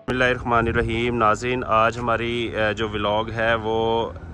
बिस्मिल्लाहिर्रहमानिर्रहीम। नाज़रीन, आज हमारी जो व्लॉग है वो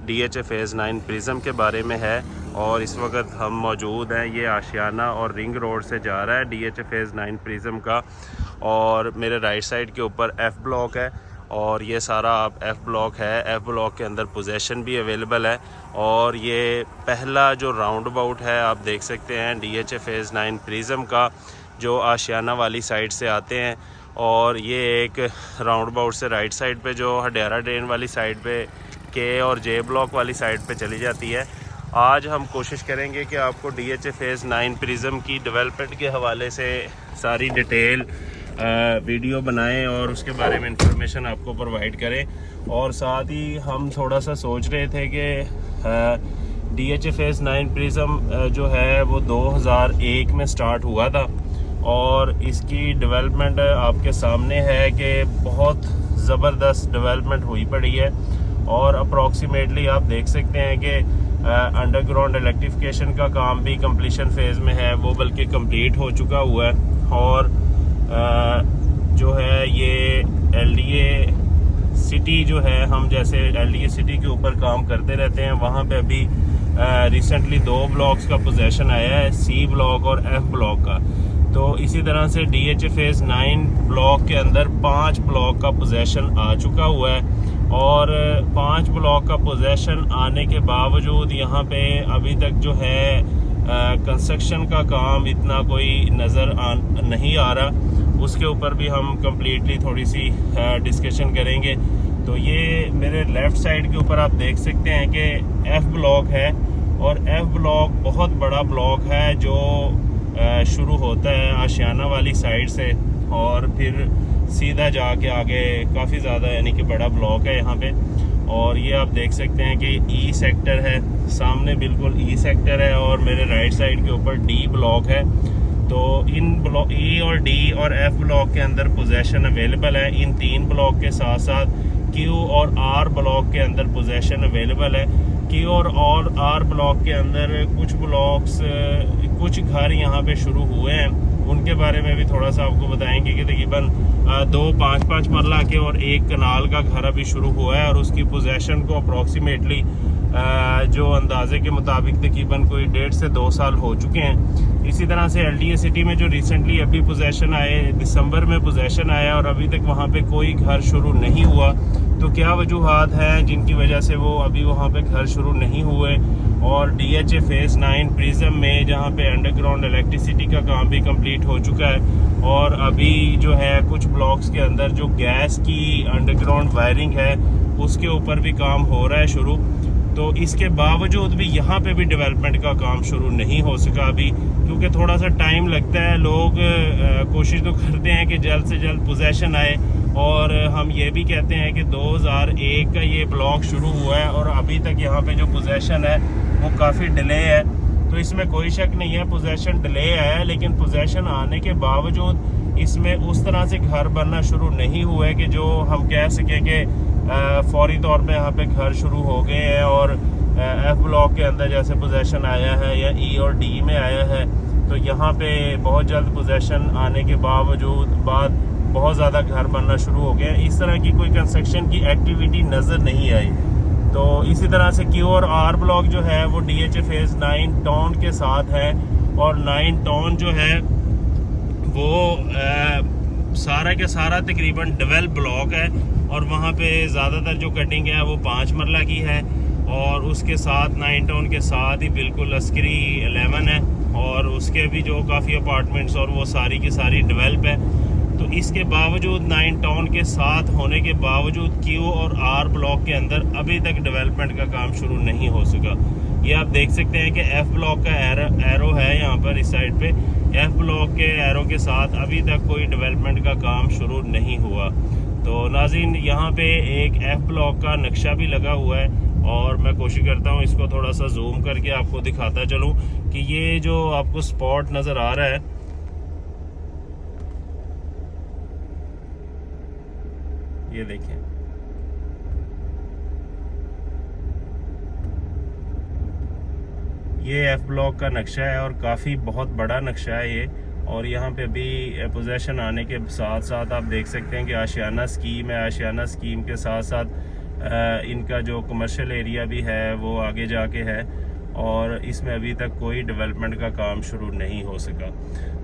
DHA फ़ेज़ 9 प्रिज़म के बारे में है और इस वक्त हम मौजूद हैं। ये आशियाना और रिंग रोड से जा रहा है DHA फ़ेज़ 9 प्रिज़म का, और मेरे राइट साइड के ऊपर F ब्लॉक है और ये सारा आप F ब्लॉक है। F ब्लॉक के अंदर पोजेसन भी अवेलेबल है और ये पहला जो राउंड अबाउट है आप देख सकते हैं DHA फ़ेज़ 9 प्रिज़म का, जो आशियाना वाली साइड से आते हैं। और ये एक राउंड अबाउट से राइट साइड पे जो हडियारा ड्रेन वाली साइड पे K और J ब्लॉक वाली साइड पे चली जाती है। आज हम कोशिश करेंगे कि आपको DHA फ़ेज़ 9 प्रिज़म की डेवलपमेंट के हवाले से सारी डिटेल वीडियो बनाएं और उसके बारे में इंफॉर्मेशन आपको प्रोवाइड करें। और साथ ही हम थोड़ा सा सोच रहे थे कि DHA फ़ेज़ 9 प्रिज़म जो है वो 2001 में स्टार्ट हुआ था और इसकी डेवलपमेंट आपके सामने है कि बहुत ज़बरदस्त डेवलपमेंट हुई पड़ी है। और अप्रॉक्सीमेटली आप देख सकते हैं कि अंडरग्राउंड इलेक्ट्रिफिकेशन का काम भी कंप्लीशन फेज़ में है, वो बल्कि कंप्लीट हो चुका हुआ है। और जो है ये LDA सिटी जो है, हम जैसे LDA सिटी के ऊपर काम करते रहते हैं, वहाँ पे अभी रिसेंटली 2 ब्लॉक्स का पोजेसन आया है, C ब्लॉक और F ब्लॉक का। तो इसी तरह से DHA फ़ेज़ 9 ब्लॉक के अंदर 5 ब्लॉक का पोजेसन आ चुका हुआ है। और 5 ब्लॉक का पोजेसन आने के बावजूद यहाँ पे अभी तक जो है कंस्ट्रक्शन का काम इतना कोई नज़र नहीं आ रहा। उसके ऊपर भी हम कम्प्लीटली थोड़ी सी डिस्कशन करेंगे। तो ये मेरे लेफ़्ट साइड के ऊपर आप देख सकते हैं कि F ब्लॉक है और F ब्लॉक बहुत बड़ा ब्लॉक है जो शुरू होता है आशियाना वाली साइड से और फिर सीधा जाके आगे काफ़ी ज़्यादा यानी कि बड़ा ब्लॉक है यहाँ पे। और ये आप देख सकते हैं कि E सेक्टर है, सामने बिल्कुल E सेक्टर है और मेरे राइट साइड के ऊपर D ब्लॉक है। तो इन ब्लॉक E और D और F ब्लॉक के अंदर पोजेसन अवेलेबल है। इन 3 ब्लॉक के साथ साथ Q और R ब्लॉक के अंदर पोजेसन अवेलेबल है। Q और R ब्लॉक के अंदर कुछ घर यहाँ पे शुरू हुए हैं, उनके बारे में भी थोड़ा सा आपको बताएंगे कि तकरीबन 2 5-5 मरला के और 1 कनाल का घर अभी शुरू हुआ है और उसकी पोजेसन को अप्रॉक्सीमेटली जो अंदाजे के मुताबिक तकरीबन कोई 1.5 से 2 साल हो चुके हैं। इसी तरह से LDA सिटी में जो रिसेंटली अभी पोजेसन आए, दिसंबर में पोजेसन आया और अभी तक वहाँ पे कोई घर शुरू नहीं हुआ। तो क्या वजूहात हैं जिनकी वजह से वो अभी वहाँ पे घर शुरू नहीं हुए। और DHA फ़ेज़ 9 प्रिज़म में जहाँ पे अंडरग्राउंड इलेक्ट्रिसिटी का काम भी कंप्लीट हो चुका है और अभी जो है कुछ ब्लॉक्स के अंदर जो गैस की अंडरग्राउंड वायरिंग है उसके ऊपर भी काम हो रहा है शुरू। तो इसके बावजूद भी यहाँ पे भी डेवलपमेंट का काम शुरू नहीं हो सका अभी, क्योंकि थोड़ा सा टाइम लगता है। लोग कोशिश तो करते हैं कि जल्द से जल्द पोजेसन आए और हम ये भी कहते हैं कि 2001 का ये ब्लॉक शुरू हुआ है और अभी तक यहाँ पे जो पोजेसन है वो काफ़ी डिले है। तो इसमें कोई शक नहीं है पोजेसन डिले है, लेकिन पोजेसन आने के बावजूद इसमें उस तरह से घर बनना शुरू नहीं हुआ है कि जो हम कह सकें कि फौरी तौर पे यहाँ पे घर शुरू हो गए हैं। और F ब्लॉक के अंदर जैसे पोजेसन आया है या E और D में आया है, तो यहाँ पे बहुत जल्द पोजेसन आने के बाद बहुत ज़्यादा घर बनना शुरू हो गए। इस तरह की कोई कंस्ट्रक्शन की एक्टिविटी नज़र नहीं आई। तो इसी तरह से Q और R ब्लॉक जो है वो DHA फ़ेज़ 9 टाउन के साथ है और 9 टाउन जो है वो सारा के सारा तकरीबन डेवलप ब्लॉक है और वहाँ पे ज़्यादातर जो कटिंग है वो 5 मरला की है। और उसके साथ 9 टाउन के साथ ही बिल्कुल लश्करी 11 है और उसके भी जो काफ़ी अपार्टमेंट्स और वो सारी की सारी डेवलप है। तो इसके बावजूद 9 टाउन के साथ होने के बावजूद Q और R ब्लॉक के अंदर अभी तक डेवलपमेंट का काम शुरू नहीं हो सका। ये आप देख सकते हैं कि F ब्लॉक का एरो है यहाँ पर इस साइड पे। F ब्लॉक के एरो के साथ अभी तक कोई डेवलपमेंट का काम शुरू नहीं हुआ। तो नाज़रीन, यहाँ पे एक F ब्लॉक का नक्शा भी लगा हुआ है और मैं कोशिश करता हूँ इसको थोड़ा सा जूम करके आपको दिखाता चलूँ कि ये जो आपको स्पॉट नज़र आ रहा है, ये देखें, ये F ब्लॉक का नक्शा है और काफ़ी बहुत बड़ा नक्शा है ये। और यहाँ पे भी पोजेसन आने के साथ साथ आप देख सकते हैं कि आशियाना स्कीम है। आशियाना स्कीम के साथ साथ इनका जो कमर्शियल एरिया भी है वो आगे जाके है, और इसमें अभी तक कोई डेवलपमेंट का काम शुरू नहीं हो सका।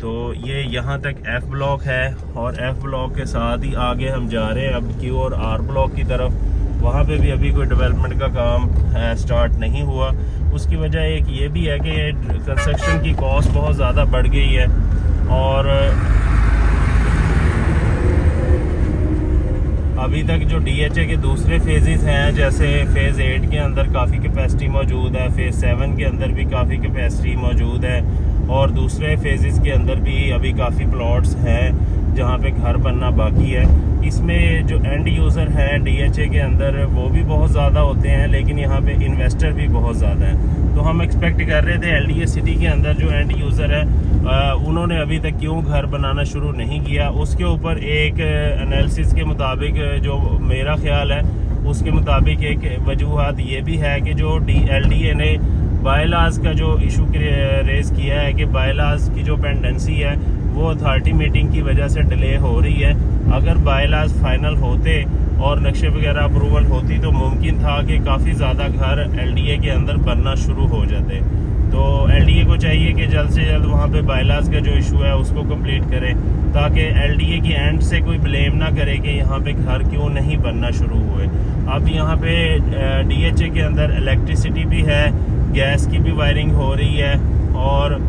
तो ये यहाँ तक F ब्लॉक है, और F ब्लॉक के साथ ही आगे हम जा रहे हैं अब Q और R ब्लॉक की तरफ। वहाँ पे भी अभी कोई डेवलपमेंट का काम स्टार्ट नहीं हुआ। उसकी वजह एक ये भी है कि कंस्ट्रक्शन की कॉस्ट बहुत ज़्यादा बढ़ गई है, और अभी तक जो DHA के दूसरे फेजेस हैं, जैसे फ़ेज़ 8 के अंदर काफ़ी कैपेसिटी मौजूद है, फ़ेज़ 7 के अंदर भी काफ़ी कैपेसिटी मौजूद है, और दूसरे फेजेस के अंदर भी अभी काफ़ी प्लॉट्स हैं जहाँ पे घर बनना बाकी है। इसमें जो एंड यूज़र हैं DHA के अंदर वो भी बहुत ज़्यादा होते हैं, लेकिन यहाँ पे इन्वेस्टर भी बहुत ज़्यादा हैं। तो हम एक्सपेक्ट कर रहे थे LDA सिटी के अंदर जो एंड यूज़र है उन्होंने अभी तक क्यों घर बनाना शुरू नहीं किया। उसके ऊपर एक एनालिसिस के मुताबिक, जो मेरा ख्याल है उसके मुताबिक, एक वजूहात ये भी है कि जो LDA ने बायलाज का जो इशू रेज किया है कि बायलाज की जो पेंडेंसी है वो अथॉरिटी मीटिंग की वजह से डिले हो रही है। अगर बायलाज फाइनल होते और नक्शे वगैरह अप्रूवल होती तो मुमकिन था कि काफ़ी ज़्यादा घर LDA के अंदर बनना शुरू हो जाते। तो LDA को चाहिए कि जल्द से जल्द वहाँ पे बायलाज का जो इशू है उसको कंप्लीट करें, ताकि LDA की एंड से कोई ब्लेम ना करे कि यहाँ पे घर क्यों नहीं बनना शुरू हुए। अब यहाँ पे DHA के अंदर इलेक्ट्रिसिटी भी है, गैस की भी वायरिंग हो रही है, और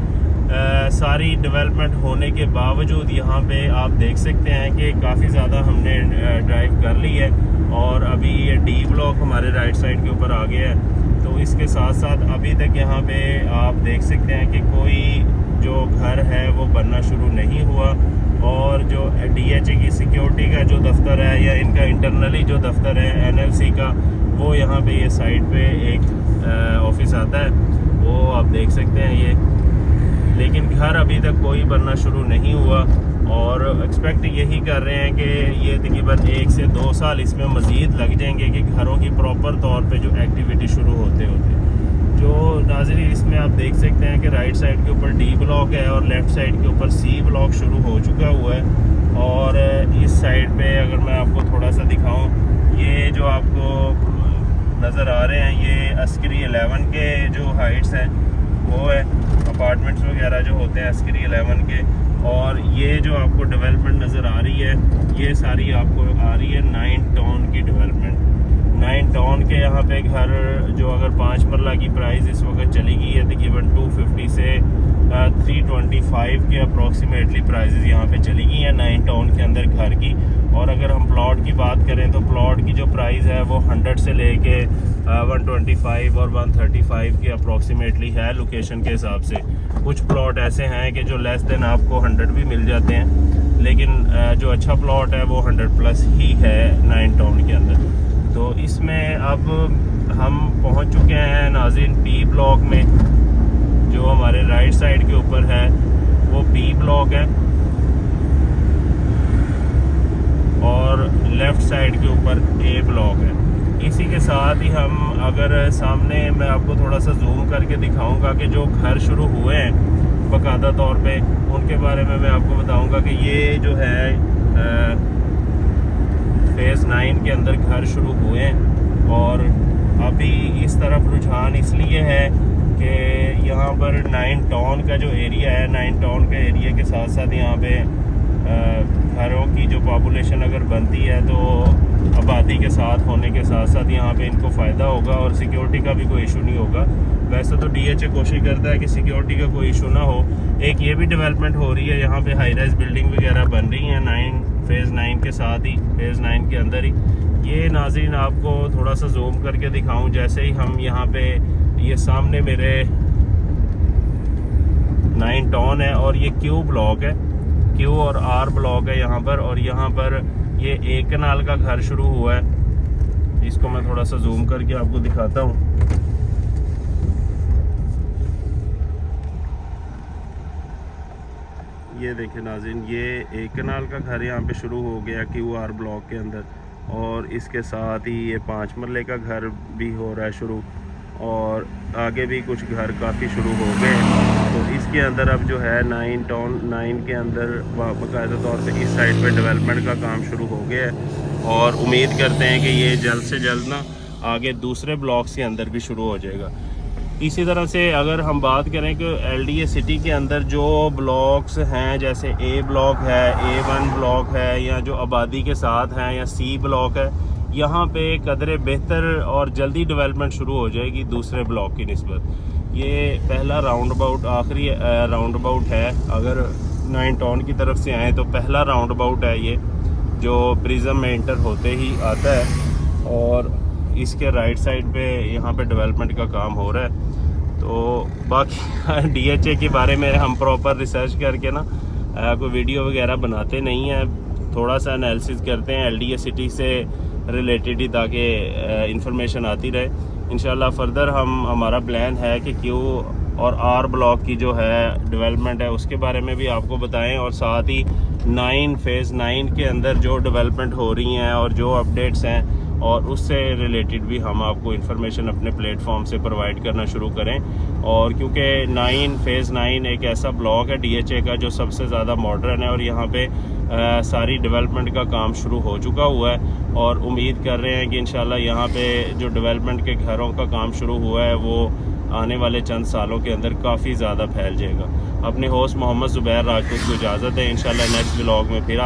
सारी डेवलपमेंट होने के बावजूद यहाँ पे आप देख सकते हैं कि काफ़ी ज़्यादा हमने ड्राइव कर ली है, और अभी ये D ब्लॉक हमारे राइट साइड के ऊपर आ गया है। तो इसके साथ साथ अभी तक यहाँ पे आप देख सकते हैं कि कोई जो घर है वो बनना शुरू नहीं हुआ, और जो DHA की सिक्योरिटी का जो दफ्तर है या इनका इंटरनली जो दफ्तर है NLC का, वो यहाँ पे ये साइड पे एक ऑफिस आता है, वो आप देख सकते हैं ये। लेकिन घर अभी तक कोई बनना शुरू नहीं हुआ, और एक्सपेक्ट यही कर रहे हैं कि ये तकरीबन 1 से 2 साल इसमें मज़ीद लग जाएंगे कि घरों की प्रॉपर तौर पे जो एक्टिविटी शुरू होते होते। जो नाज़रीन इसमें आप देख सकते हैं कि राइट साइड के ऊपर D ब्लॉक है और लेफ़्ट साइड के ऊपर C ब्लॉक शुरू हो चुका हुआ है। और इस साइड पे अगर मैं आपको थोड़ा सा दिखाऊं, ये जो आपको नज़र आ रहे हैं ये अस्करी 11 के जो हाइट्स हैं वो है, अपार्टमेंट्स वगैरह जो होते हैं अस्करी 11 के। और ये जो आपको डेवलपमेंट नज़र आ रही है ये सारी आपको आ रही है 9 टाउन की डेवलपमेंट। 9 टाउन के यहाँ पे घर जो अगर 5 मरला की प्राइस इस वक्त चली गई है तकरीबन 250 से 325 के अप्रॉक्सीमेटली प्राइजेज़ यहाँ पे चली गई हैं 9 टाउन के अंदर घर की। और अगर हम प्लॉट की बात करें तो प्लॉट की जो प्राइस है वो 100 से लेके 125 और 135 के अप्रॉक्सीमेटली है लोकेशन के हिसाब से। कुछ प्लॉट ऐसे हैं कि जो लेस देन आपको 100 भी मिल जाते हैं, लेकिन जो अच्छा प्लॉट है वो 100 प्लस ही है 9 टाउन के अंदर। तो इसमें अब हम पहुंच चुके हैं नाज़रीन B ब्लॉक में, जो हमारे राइट साइड के ऊपर है वो B ब्लॉक है, और लेफ़्ट साइड के ऊपर A ब्लॉक है। इसी के साथ ही हम अगर सामने मैं आपको थोड़ा सा जूम करके दिखाऊंगा कि जो घर शुरू हुए हैं बाकायदा तौर पे, उनके बारे में मैं आपको बताऊंगा कि ये जो है फ़ेज़ 9 के अंदर घर शुरू हुए हैं। और अभी इस तरफ रुझान इसलिए है कि यहाँ पर 9 टाउन का जो एरिया है, 9 टाउन के एरिया के साथ साथ यहाँ पे घरों की जो पॉपुलेशन अगर बनती है तो आबादी के साथ होने के साथ साथ यहाँ पे इनको फ़ायदा होगा, और सिक्योरिटी का भी कोई इशू नहीं होगा। वैसे तो DHA कोशिश करता है कि सिक्योरिटी का कोई इशू ना हो। एक ये भी डेवलपमेंट हो रही है, यहाँ पे हाई राइज बिल्डिंग वगैरह बन रही हैं फ़ेज़ 9 के साथ ही, फ़ेज़ 9 के अंदर ही। ये नाज़रीन आपको थोड़ा सा जूम करके दिखाऊं, जैसे ही हम यहाँ पे ये सामने मेरे 9 टाउन है और ये Q ब्लॉक है, Q और R ब्लॉक है यहाँ पर, और यहाँ पर ये एक कनाल का घर शुरू हुआ है। इसको मैं थोड़ा सा जूम करके आपको दिखाता हूँ। ये देखें नाज़रीन, ये एक कनाल का घर यहाँ पे शुरू हो गया QR ब्लॉक के अंदर, और इसके साथ ही ये 5 मरले का घर भी हो रहा है शुरू, और आगे भी कुछ घर काफ़ी शुरू हो गए। तो इसके अंदर अब जो है 9 टाउन 9 के अंदर बाकायदा तौर पे इस साइड पे डेवलपमेंट का काम शुरू हो गया है और उम्मीद करते हैं कि ये जल्द से जल्द ना आगे दूसरे ब्लॉक्स के अंदर भी शुरू हो जाएगा। इसी तरह से अगर हम बात करें कि LDA सिटी के अंदर जो ब्लॉक्स हैं, जैसे A ब्लॉक है, A1 ब्लॉक है, या जो आबादी के साथ हैं, या C ब्लॉक है, यहाँ पे कदरे बेहतर और जल्दी डेवलपमेंट शुरू हो जाएगी दूसरे ब्लॉक की निस्बत। ये पहला राउंड अबाउट, आखिरी राउंड अबाउट है। अगर 9 टाउन की तरफ से आए तो पहला राउंड अबाउट है ये, जो प्रिज्म में इंटर होते ही आता है और इसके राइट साइड पे यहाँ पे डेवलपमेंट का काम हो रहा है। तो बाकी DHA के बारे में हम प्रॉपर रिसर्च करके ना कोई वीडियो वगैरह बनाते नहीं हैं, थोड़ा सा एनालिसिस करते हैं LDA सिटी से रिलेटेड ही, ताकि इंफॉर्मेशन आती रहे। इंशाल्लाह फर्दर हमारा प्लान है कि Q और R ब्लॉक की जो है डेवलपमेंट है उसके बारे में भी आपको बताएं, और साथ ही 9 फेज़ 9 के अंदर जो डेवलपमेंट हो रही हैं और जो अपडेट्स हैं और उससे रिलेटेड भी हम आपको इन्फॉर्मेशन अपने प्लेटफॉर्म से प्रोवाइड करना शुरू करें। और क्योंकि 9 फेज़ 9 एक ऐसा ब्लॉक है DHA का जो सबसे ज़्यादा मॉडर्न है और यहाँ पे सारी डेवलपमेंट का काम शुरू हो चुका हुआ है, और उम्मीद कर रहे हैं कि इंशाल्लाह यहाँ पे जो डेवलपमेंट के घरों का काम शुरू हुआ है वो आने वाले चंद सालों के अंदर काफ़ी ज़्यादा फैल जाएगा। अपने होस्ट मोहम्मद ज़ुबैर राजपूत को इजाज़त है। इंशाल्लाह नेक्स्ट व्लॉग में फिर